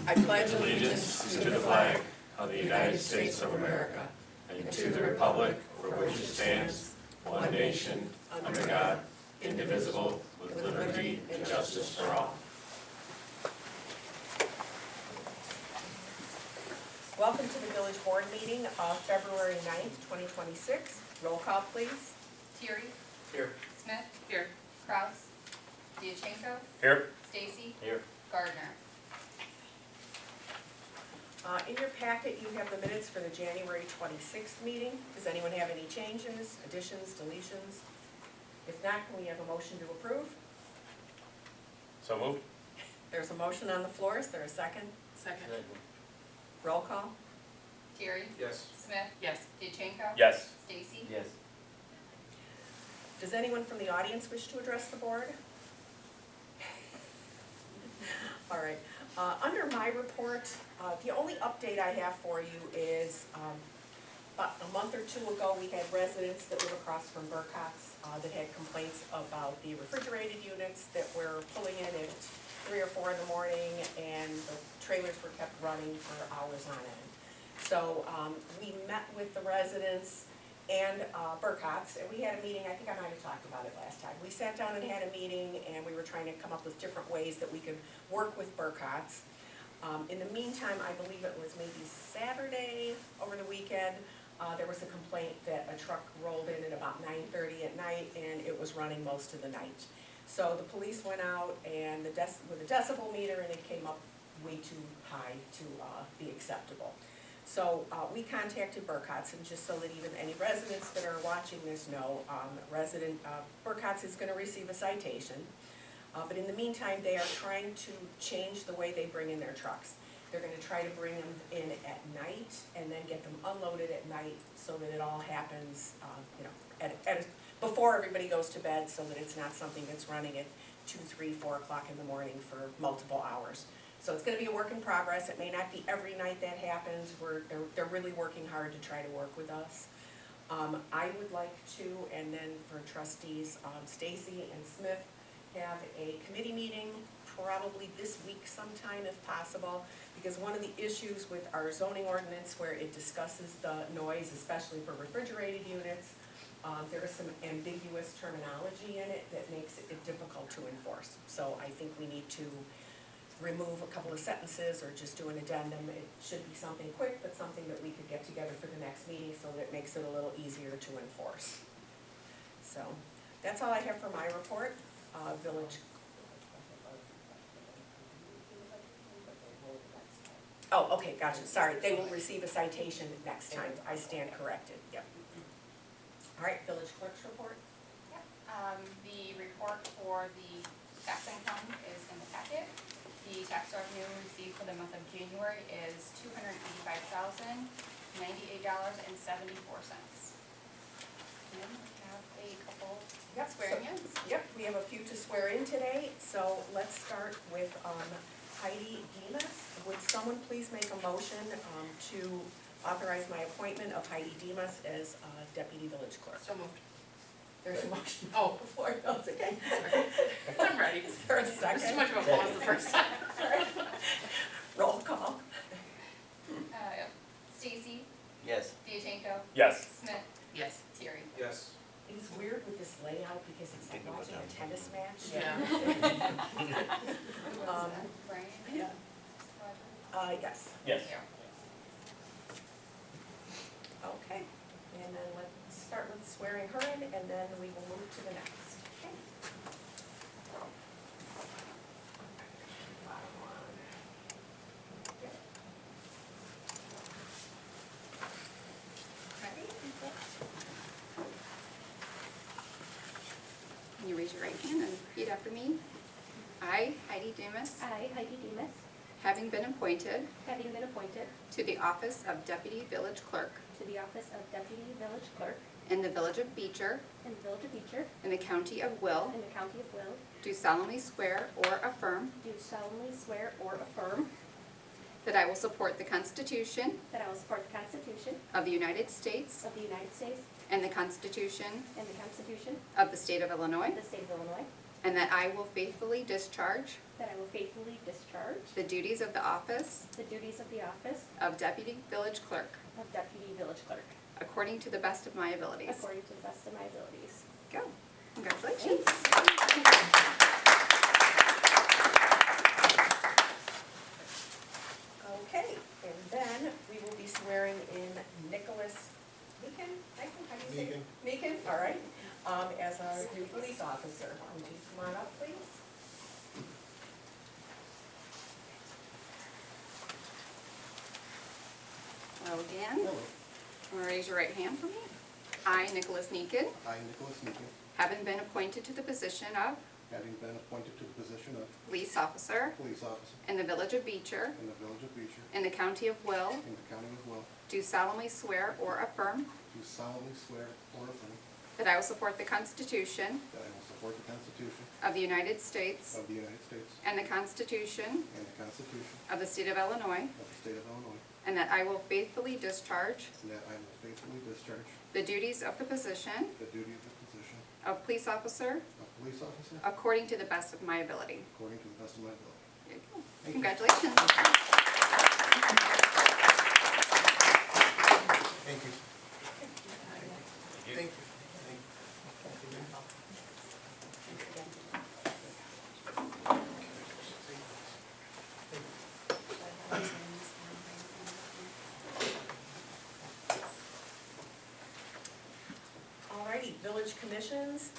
I pledge allegiance to the flag of the United States of America and to the republic for which it stands, one nation, under God, indivisible, with liberty and justice for all. Welcome to the village board meeting of February 9th, 2026. Roll call, please. Thierry. Here. Smith. Here. Kraus. Diachenko. Here. Stacy. Here. Gardner. In your packet, you have the minutes for the January 26th meeting. Does anyone have any changes, additions, deletions? If not, can we have a motion to approve? So moved. There's a motion on the floor. Is there a second? Second. Roll call. Thierry. Yes. Smith. Yes. Diachenko. Yes. Stacy. Yes. Does anyone from the audience wish to address the board? All right. Under my report, the only update I have for you is about a month or two ago, we had residents that live across from Burcott's that had complaints about the refrigerated units that were pulling in at 3 or 4 in the morning, and the trailers were kept running for hours on end. So we met with the residents and Burcott's, and we had a meeting. I think I might have talked about it last time. We sat down and had a meeting, and we were trying to come up with different ways that we could work with Burcott's. In the meantime, I believe it was maybe Saturday over the weekend, there was a complaint that a truck rolled in at about 9:30 at night, and it was running most of the night. So the police went out and with a decibel meter, and it came up way too high to be acceptable. So we contacted Burcott's, and just so that even any residents that are watching this know, Burcott's is going to receive a citation. But in the meantime, they are trying to change the way they bring in their trucks. They're going to try to bring them in at night and then get them unloaded at night, so that it all happens, before everybody goes to bed, so that it's not something that's running at 2, 3, 4 o'clock in the morning for multiple hours. So it's going to be a work in progress. It may not be every night that happens. They're really working hard to try to work with us. I would like to, and then for trustees, Stacy and Smith, have a committee meeting probably this week sometime if possible, because one of the issues with our zoning ordinance where it discusses the noise, especially for refrigerated units, there is some ambiguous terminology in it that makes it difficult to enforce. So I think we need to remove a couple of sentences or just do an addendum. It should be something quick, but something that we could get together for the next meeting so that it makes it a little easier to enforce. So that's all I have for my report. Village. Oh, okay, gotcha. Sorry, they will receive a citation next time. I stand corrected. Yep. All right, village clerk's report. Yep. The report for the tax income is in the packet. The tax revenue received for the month of January is $285,098.74. And we have a couple swearing-ins. Yep, we have a few to swear in today. So let's start with Heidi Demas. Would someone please make a motion to authorize my appointment of Heidi Demas as deputy village clerk? So moved. There's a motion. Oh. Before it goes again. I'm ready. Is there a second? This is much of a pause the first time. Roll call. Stacy. Yes. Diachenko. Yes. Smith. Yes. Thierry. Yes. It is weird with this layout because it's like watching a tennis match. Yeah. Brian. Yeah. Yes. Yes. Okay, and then let's start with swearing her in, and then we will move to the next. Okay. Ready? Can you raise your right hand and repeat after me? I, Heidi Demas, I, Heidi Demas, having been appointed having been appointed to the office of Deputy Village Clerk to the office of Deputy Village Clerk in the Village of Beecher in the Village of Beecher in the County of Will, in the County of Will, do solemnly swear or affirm do solemnly swear or affirm that I will support the Constitution that I will support the Constitution of the United States of the United States and the Constitution and the Constitution of the State of Illinois, of the State of Illinois, and that I will faithfully discharge that I will faithfully discharge the duties of the office the duties of the office of Deputy Village Clerk of Deputy Village Clerk according to the best of my abilities. according to the best of my abilities. Go. Congratulations. Okay, and then we will be swearing in Nicholas Meekin, how do you say it? Meekin, all right, as our new police officer. Would you come on up, please? Hello again. Raise your right hand for me. I, Nicholas Neakin, I, Nicholas Meekin, having been appointed to the position of having been appointed to the position of police officer police officer in the village of Beecher, in the village of Beecher, in the county of Will, in the county of Will, do solemnly swear or affirm do solemnly swear or affirm that I will support the Constitution that I will support the Constitution of the United States of the United States and the Constitution and the Constitution of the state of Illinois, of the state of Illinois, and that I will faithfully discharge and that I will faithfully discharge the duties of the position the duty of the position of police officer of police officer according to the best of my ability. according to the best of my ability. There you go. Thank you. Congratulations. Thank you. Thank you. Alrighty, village commissions,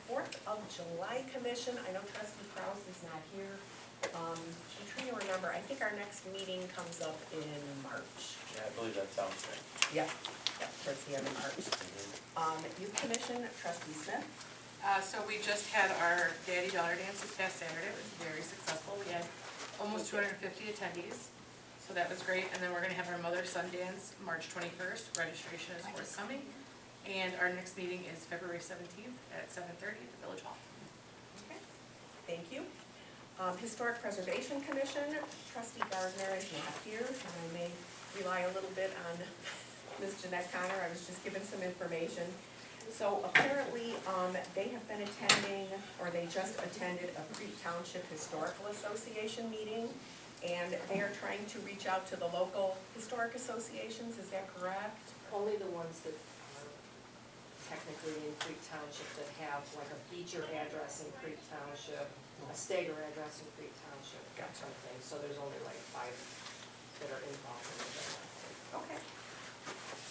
4th of July commission, I know trustee Kraus is not here. I'm trying to remember, I think our next meeting comes up in March. Yeah, I believe that sounds right. Yep, towards the end of March. Youth commission, trustee Smith. So we just had our daddy-daughter dance this past Saturday. It was very successful. We had almost 250 attendees, so that was great. And then we're gonna have our mother-son dance March 21st. Registration is forthcoming. And our next meeting is February 17th at 7:30 at the Village Hall. Okay, thank you. Historic Preservation Commission, trustee Gardner is not here, and I may rely a little bit on Ms. Jeanette Connor. I was just given some information. So apparently, they have been attending, or they just attended a Creek Township Historical Association meeting, and they are trying to reach out to the local historic associations, is that correct? Only the ones that are technically in Creek Township that have like a Beecher address in Creek Township, a Stager address in Creek Township, that sort of thing. So there's only like 5 that are involved in it. Okay.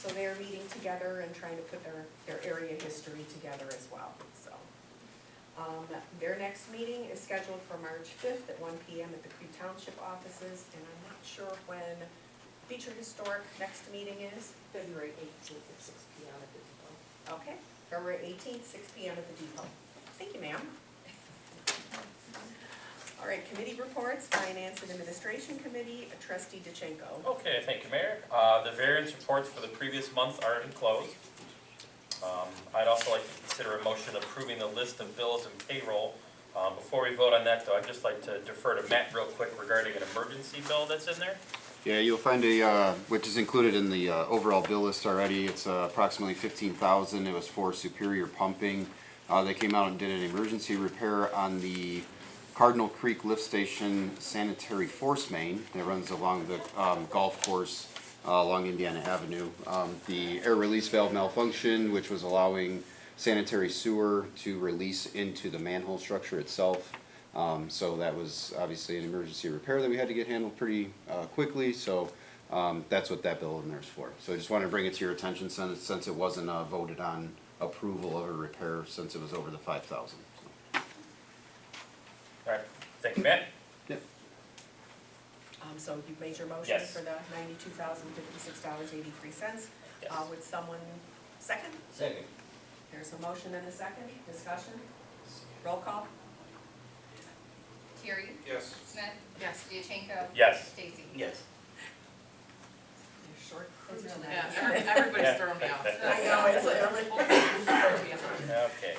So they're meeting together and trying to put their area history together as well, so. Their next meeting is scheduled for March 5th at 1 PM at the Creek Township offices, and I'm not sure when Beecher Historic next meeting is. February 18th at 6 p.m. at the depot. Okay, February 18th, 6 PM at the depot. Thank you, ma'am. All right, committee reports, Finance and Administration Committee, trustee DeChenko. Okay, thank you, Mayor. The variance reports for the previous month are enclosed. I'd also like to consider a motion approving the list of bills and payroll. Before we vote on that, though, I'd just like to defer to Matt real quick regarding an emergency bill that's in there. Yeah, you'll find which is included in the overall bill list already. It's approximately $15,000. It was for Superior Pumping. They came out and did an emergency repair on the Cardinal Creek Lift Station sanitary force main that runs along the golf course along Indiana Avenue. The air release valve malfunctioned, which was allowing sanitary sewer to release into the manhole structure itself. So that was obviously an emergency repair that we had to get handled pretty quickly. So that's what that bill in there is for. So I just wanted to bring it to your attention since it wasn't voted on approval of a repair since it was over the $5,000. All right, thank you, Matt. Yep. So you've made your motion Yes. for the $92,056.83. Yes. Would someone second? Second. There's a motion and a second, discussion, roll call? Terry? Yes. Smith? Yes. Diachenko? Yes. Stacy? Yes. You're short crew Yeah, tonight. everybody's throwing me off. I know, it's Okay.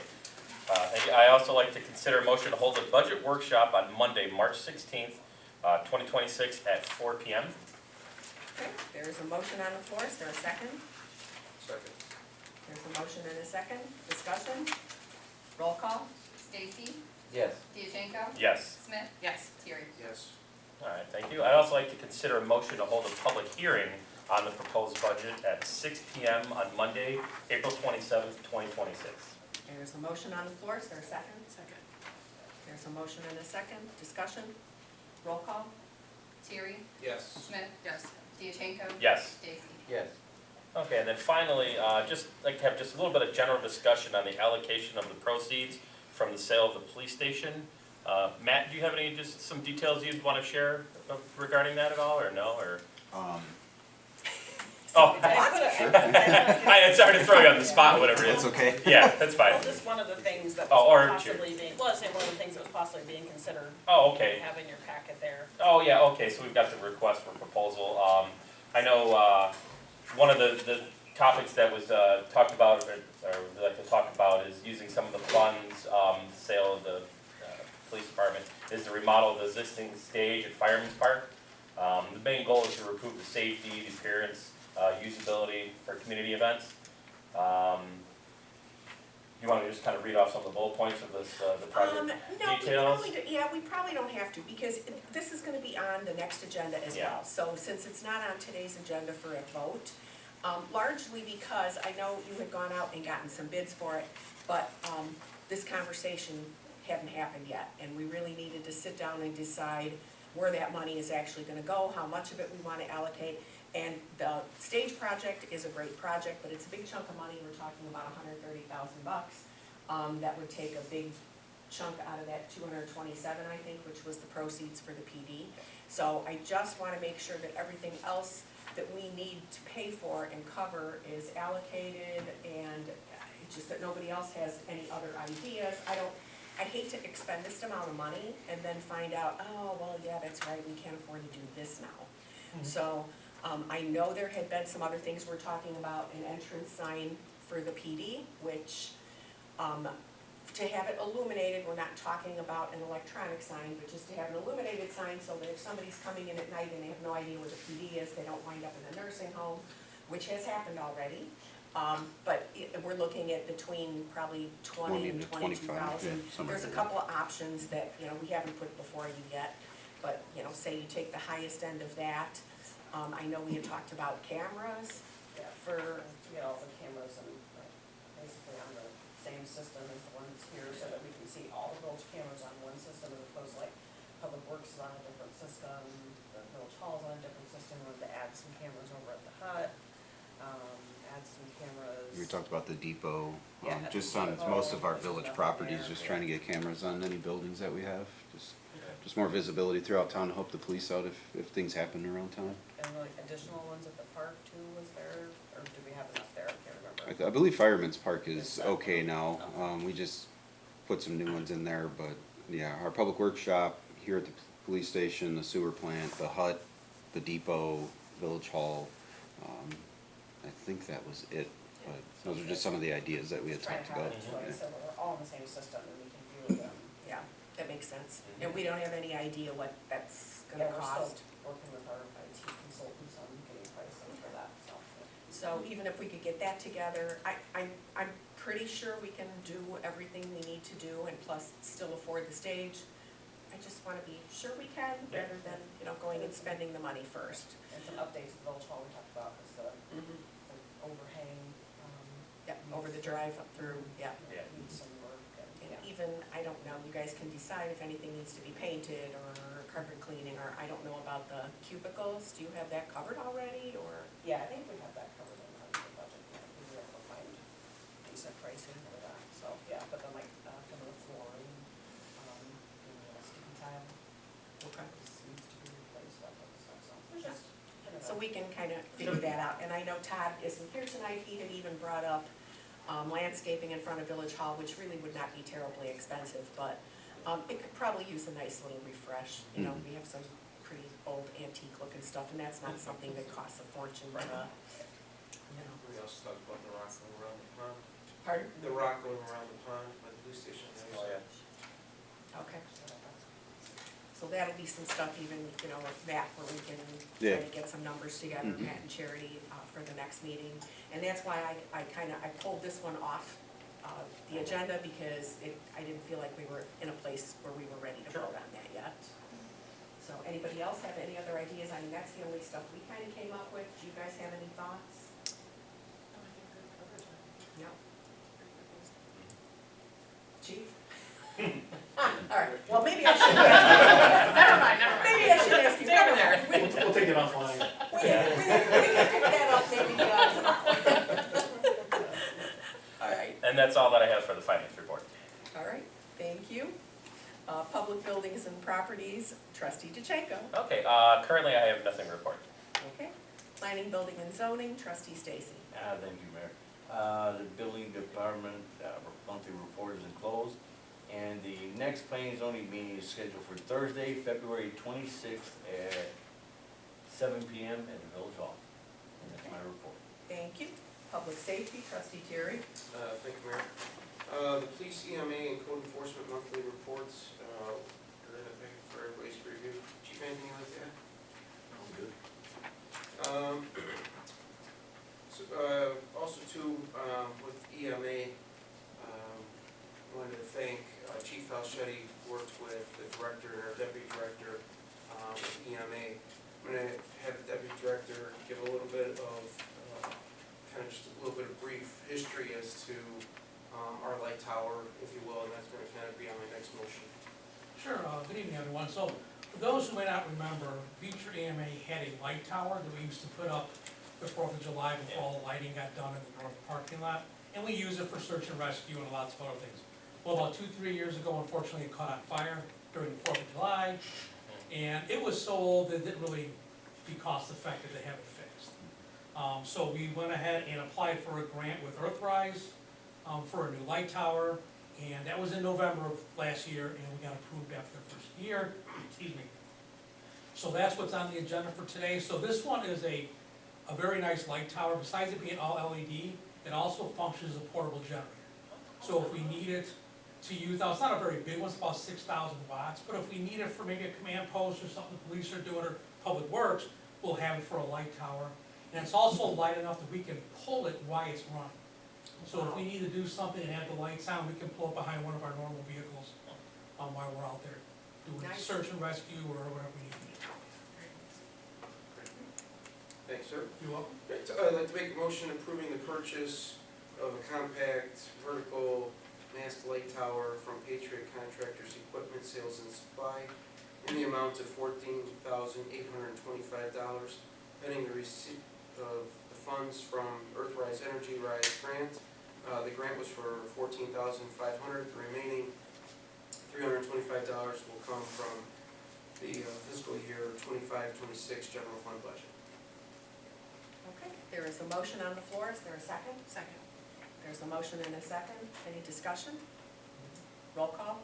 I also like to consider a motion to hold a budget workshop on Monday, March 16th, 2026 at 4 PM. Okay, there's a motion on the floor, is there a second? Second. There's a motion and a second, discussion, roll call? Stacy? Yes. Diachenko? Yes. Smith? Yes. Terry? Yes. All right, thank you. I'd also like to consider a motion to hold a public hearing on the proposed budget at 6 PM on Monday, April 27th, 2026. There's a motion on the floor, is there a second? Second. There's a motion and a second, discussion, roll call? Terry? Yes. Smith? Yes. Diachenko? Yes. Stacy? Yes. Okay, and then finally, just like to have just a little bit of general discussion on the allocation of the proceeds from the sale of the police station. Matt, do you have any, just some details you'd want to share regarding that at all, or no, or? Oh, I'm sorry to throw you on the spot, whatever it is. That's okay. Yeah, that's fine. Well, just one of the things that Oh, or was possibly being, well, I was saying one of the things that was possibly being considered, Oh, okay. having your packet there. Oh, yeah, okay, so we've got the request for proposal. I know, one of the topics that was, talked about, or we'd like to talk about is using some of the funds, sale of the, police department, is the remodel of the existing stage at Fireman's Park. The main goal is to improve the safety, the appearance, usability for community events. You wanna just kind of read off some of the bullet points of this, the project No, details? we probably don't have to, because this is gonna be on the next agenda as Yeah. well. So since it's not on today's agenda for a vote, largely because I know you had gone out and gotten some bids for it, but, this conversation hadn't happened yet, and we really needed to sit down and decide where that money is actually gonna go, how much of it we wanna allocate. And the stage project is a great project, but it's a big chunk of money, we're talking about $130,000. That would take a big chunk out of that 227, I think, which was the proceeds for the PD. So I just wanna make sure that everything else that we need to pay for and cover is allocated, and it's just that nobody else has any other ideas. I hate to expend this amount of money and then find out, oh, well, yeah, that's right, we can't afford to do this now. So, I know there had been some other things we're talking about, an entrance sign for the PD, which, to have it illuminated, we're not talking about an electronic sign, but just to have an illuminated sign so that if somebody's coming in at night and they have no idea where the PD is, they don't wind up in a nursing home, which has happened already. But we're looking at between probably 20 and 22,000. yeah, somewhere There's a there. couple of options that, we haven't put before you yet, but, say you take the highest end of that. I know we had talked about cameras Yeah, for, to get all the cameras and basically on the same system as the ones here, so that we can see all the village cameras on one system, as opposed to like Public Works is on a different system, the village hall's on a different system, we wanted to add some cameras over at the hut, add some cameras. We talked about the depot, Yeah, just on depot, most of our there's village nothing properties, there, just yeah. trying to get cameras on any buildings that we have. Just more visibility throughout town to help the police out if things happen around town. And like additional ones at the park too, was there, or do we have enough there, I can't remember. I believe Fireman's Park is okay now. We just put some new ones in there, but yeah, our public works shop here at the police station, the sewer plant, the hut, the depot, village hall. I think that was it, but those are just some of the ideas that we had Just trying talked to have about. it, so like I Yeah. said, we're all in the same system and we can view them. yeah, that makes sense. And we don't have any idea what that's Yeah, gonna we're cost. still working with our IT consultants on getting pricing for that, so. So even if we could get that together, I'm pretty sure we can do everything we need to do and plus still afford the stage. I just wanna be sure we can, rather than, going and spending the money first. And some updates at the village hall we talked about, is the overhang, Yep, over the drive up through, yeah. Yeah. needs some work And and, yeah. even, I don't know, you guys can decide if anything needs to be painted or carpet cleaning, or I don't know about the cubicles. Do you have that covered already, or? Yeah, I think we have that covered in the budget, yeah, we were able to find decent pricing for that, so, yeah, but then like, some of the flooring, sticky tile, Okay. just needs to be replaced, that type of stuff, so. There's just kind of So a- we can kind of figure that out, and I know Todd isn't here tonight, he had even brought up landscaping in front of Village Hall, which really would not be terribly expensive, but it could probably use a nice little refresh. We have some pretty old antique looking stuff, and that's not something that costs a fortune, but, We also talked about the rock going around the pond. Pardon? The rock going around the pond by the police station. Oh, yeah. Okay. So that'll be some stuff even, with Matt, where we can Yeah. try to get some numbers together, Matt and Charity, for the next meeting. And that's why I pulled this one off the agenda because I didn't feel like we were in a place where we were ready to vote on that yet. So anybody else have any other ideas? I mean, that's the only stuff we kind of came up with. Do you guys have any thoughts? No? Chief? All right, well, maybe I should ask Never mind. Maybe I should ask you. Stay over there. We'll take it offline. We can pick that up maybe tomorrow. All right, And that's all that I have for the finance report. all right, thank you. Public buildings and properties, trustee DeChenko. Okay, currently I have nothing to report. Okay. Planning, building and zoning, trustee Stacy. Thank you, Mayor. The building department, monthly report is enclosed, and the next planning and zoning meeting is scheduled for Thursday, February 26th at 7 PM at the Village Hall. And that's my report. Thank you. Public safety, trustee Terry. Thank you, Mayor. The police EMA and code enforcement monthly reports, are in the packet for everybody's review. Chief, anything you like to add? Also too, with EMA, wanted to thank Chief Falchetti, worked with the director and our deputy director with EMA. I'm gonna have the deputy director give a little bit of, kind of just a little bit of brief history as to our light tower, if you will, and that's gonna kind of be on my next motion. Sure, good evening, everyone. So, for those who may not remember, Beecher EMA had a light tower that we used to put up the 4th of July before all the lighting got done in the north parking lot. And we use it for search and rescue and lots of other things. Well, about 2-3 years ago, unfortunately, it caught on fire during the 4th of July. And it was so old that it didn't really be cost effective to have it fixed. So we went ahead and applied for a grant with Earthrise for a new light tower. And that was in November of last year, and we got approved after the first year, excuse me. So that's what's on the agenda for today. So this one is a very nice light tower. Besides it being all LED, it also functions as a portable generator. So if we need it to use, now it's not a very big one, it's about 6,000 watts, but if we need it for maybe a command post or something the police are doing or public works, we'll have it for a light tower. And it's also light enough that we can pull it while it's running. So if we need to do something and have the lights on, we can pull it behind one of our normal vehicles while we're out there doing Nice. search and rescue or whatever we need to do. Thanks, sir. You're welcome. I'd like to make a motion approving the purchase of a compact vertical mast light tower from Patriot Contractors Equipment Sales and Supply in the amount of $14,825, pending the receipt of the funds from Earthrise Energy Rise grant. The grant was for $14,500. The remaining $325 will come from the fiscal year 25-26 general fund budget. Okay, there is a motion on the floor. Is there a second? Second. There's a motion and a second. Any discussion? Roll call?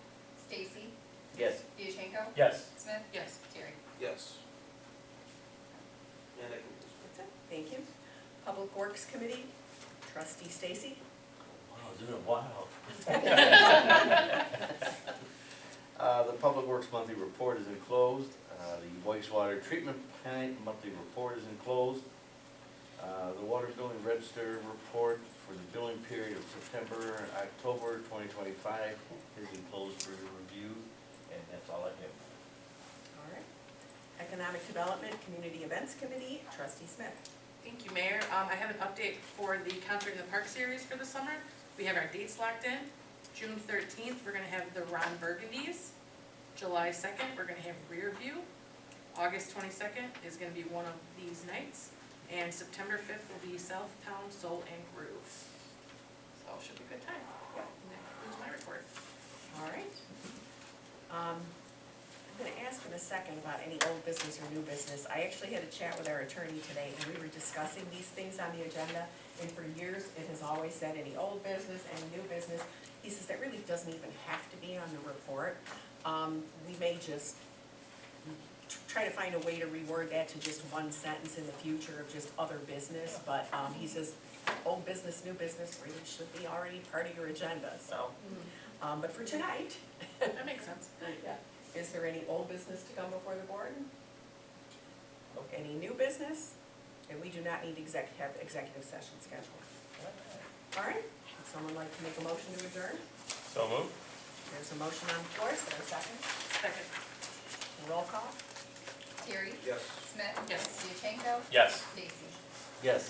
Stacy, Yes. Diachenko, Yes. Smith, Yes. Terry. Yes. And I can, That's it. Thank you. Public Works Committee, trustee Stacy. Wow, it's been a while. The Public Works monthly report is enclosed. The wastewater treatment plant monthly report is enclosed. The water billing register report for the billing period of September and October 2025 is enclosed for your review, and that's all I have. All right. Economic Development Community Events Committee, trustee Smith. Thank you, Mayor. I have an update for the Concert in the Park series for the summer. We have our dates locked in. June 13th, we're gonna have the Ron Burgundies. July 2nd, we're gonna have Rear View. August 22nd is gonna be one of these nights. And September 5th will be Southtown Soul and Groove. So it should be a good time. Yep. And that concludes my report. All right. I'm gonna ask in a second about any old business or new business. I actually had a chat with our attorney today, and we were discussing these things on the agenda. And for years, it has always said any old business, any new business. He says that really doesn't even have to be on the report. We may just try to find a way to reword that to just one sentence in the future of just other business, but, he says, old business, new business really should be already part of your agenda, so. But for tonight, That makes sense. yeah, is there any old business to come before the board? Any new business? And we do not need have executive session scheduled. All right, Someone like to make a motion to adjourn? So moved? There's a motion on the floor, is there a second? Second. Roll call? Terry, Yes. Smith. Yes. Diachenko, Yes. Stacy. Yes.